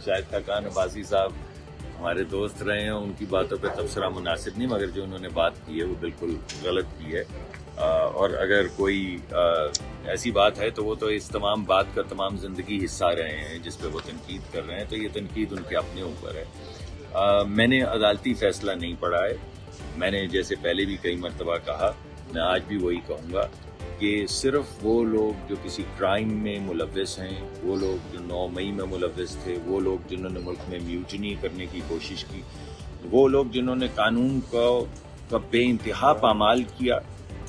शायद खाकान अब्बासी साहब हमारे दोस्त रहे हैं, उनकी बातों पे तबसरा मुनासिब नहीं, मगर जो उन्होंने बात की है वो बिल्कुल गलत की है। और अगर कोई ऐसी बात है तो वो तो इस तमाम बात का तमाम जिंदगी हिस्सा रहे हैं जिस पे वो तनकीद कर रहे हैं, तो ये तनकीद उनके अपने ऊपर है। मैंने अदालती फैसला नहीं पढ़ा है। मैंने जैसे पहले भी कई मरतबा कहा, मैं आज भी वही कहूँगा कि सिर्फ वो लोग जो किसी क्राइम में मुलव्वस हैं, वो लोग जो 9 मई में मुलव्वस थे, वो लोग जिन्होंने मुल्क में म्यूटनी करने की कोशिश की, वो लोग जिन्होंने कानून का बेइंतहा पामाल किया,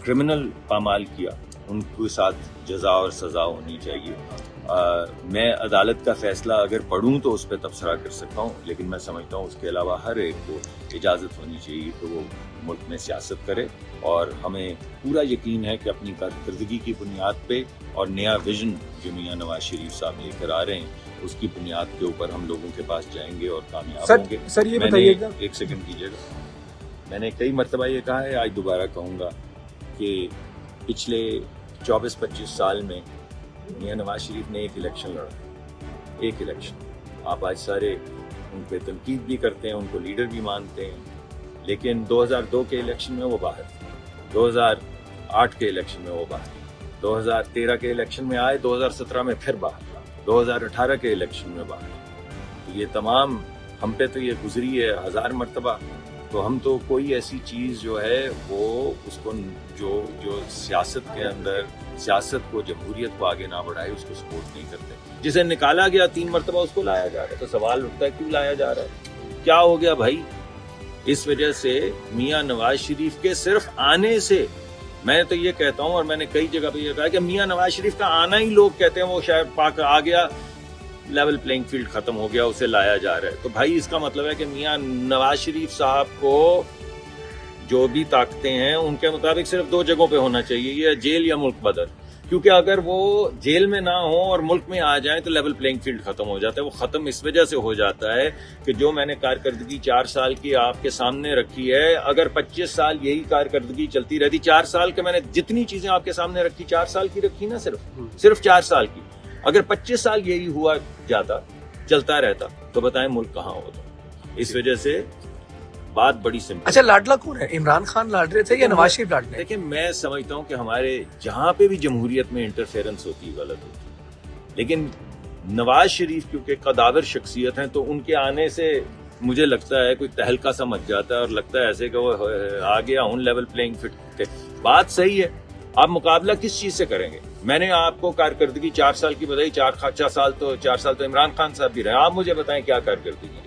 क्रिमिनल पामाल किया, उनके साथ जजा और सजा होनी चाहिए। मैं अदालत का फैसला अगर पढ़ूं तो उस पर तबसरा कर सकता हूं, लेकिन मैं समझता हूं उसके अलावा हर एक को इजाज़त होनी चाहिए कि वो मुल्क में सियासत करे। और हमें पूरा यकीन है कि अपनी कारकर्दगी की बुनियाद पे और नया विजन जो मियां नवाज शरीफ साहब लेकर आ रहे हैं, उसकी बुनियाद के ऊपर हम लोगों के पास जाएंगे और कामयाब होंगे। सर ये बताइएगा, एक सेकंड कीजिएगा, मैंने कई मरतबा ये कहा है, आज दोबारा कहूँगा कि पिछले 24-25 साल में मियां नवाज शरीफ ने एक इलेक्शन लड़ा, एक इलेक्शन। आप आज सारे उन पर तनकीद भी करते हैं, उनको लीडर भी मानते हैं, लेकिन 2002 के इलेक्शन में वो बाहर थे, 2008 के इलेक्शन में वो बाहर, 2013 के इलेक्शन में आए, 2017 में फिर बाहर, 2018 के इलेक्शन में बाहर। तो ये तमाम हम पे तो ये गुजरी है 1000 मरतबा। तो हम तो कोई ऐसी चीज़ जो है वो उसको जो सियासत के अंदर सियासत को, जमहूरियत को आगे ना बढ़ाए, उसको सपोर्ट नहीं करते। जिसे निकाला गया 3 मरतबा उसको लाया जा रहा है, तो सवाल उठता है क्यों लाया जा रहा है, क्या हो गया भाई? इस वजह से मियां नवाज शरीफ के सिर्फ आने से, मैं तो ये कहता हूं और मैंने कई जगह पे ये कहा कि मियां नवाज शरीफ का आना ही लोग कहते हैं वो शायद पाक आ गया, लेवल प्लेइंग फील्ड खत्म हो गया, उसे लाया जा रहा है। तो भाई इसका मतलब है कि मियां नवाज शरीफ साहब को जो भी ताकतें हैं उनके मुताबिक सिर्फ 2 जगहों पे होना चाहिए, ये जेल या मुल्क बदर। क्योंकि अगर वो जेल में ना हो और मुल्क में आ जाए तो लेवल प्लेइंग फील्ड खत्म हो जाता है। वो खत्म इस वजह से हो जाता है कि जो मैंने कारकर्दगी 4 साल की आपके सामने रखी है, अगर 25 साल यही कारकर्दगी चलती रहती, 4 साल के मैंने जितनी चीजें आपके सामने रखी 4 साल की रखी ना, सिर्फ 4 साल की, अगर 25 साल यही हुआ जाता, चलता रहता, तो बताएं मुल्क कहाँ होता। इस वजह से बात बड़ी सिंपल। अच्छा, लाडला कौन है? इमरान खान लाड रहे थे या नवाज शरीफ लाड रहे? देखिए, मैं समझता हूँ कि हमारे जहां पे भी जमहूरियत में इंटरफेरेंस होती है गलत होती, लेकिन नवाज शरीफ क्योंकि कदावर शख्सियत हैं, तो उनके आने से मुझे लगता है कोई तहलका सा मच जाता है और लगता है ऐसे कि वो आ गया उन लेवल प्लेइंग फील्ड। बात सही है, आप मुकाबला किस चीज से करेंगे? मैंने आपको कारकर्दगी 4 साल की बताई, 4 साल तो इमरान खान साहब भी रहे। आप मुझे बताएं क्या कारकर्दगी है,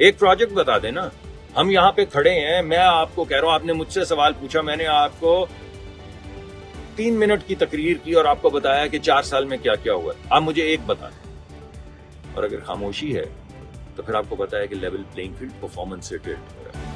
एक प्रोजेक्ट बता देना। हम यहाँ पे खड़े हैं, मैं आपको कह रहा हूं, आपने मुझसे सवाल पूछा, मैंने आपको 3 मिनट की तकरीर की और आपको बताया कि 4 साल में क्या क्या हुआ। आप मुझे एक बताएं, और अगर खामोशी है तो फिर आपको पता है कि लेवल प्लेइंग फील्ड परफॉर्मेंस से ट्रेड हो रहा है।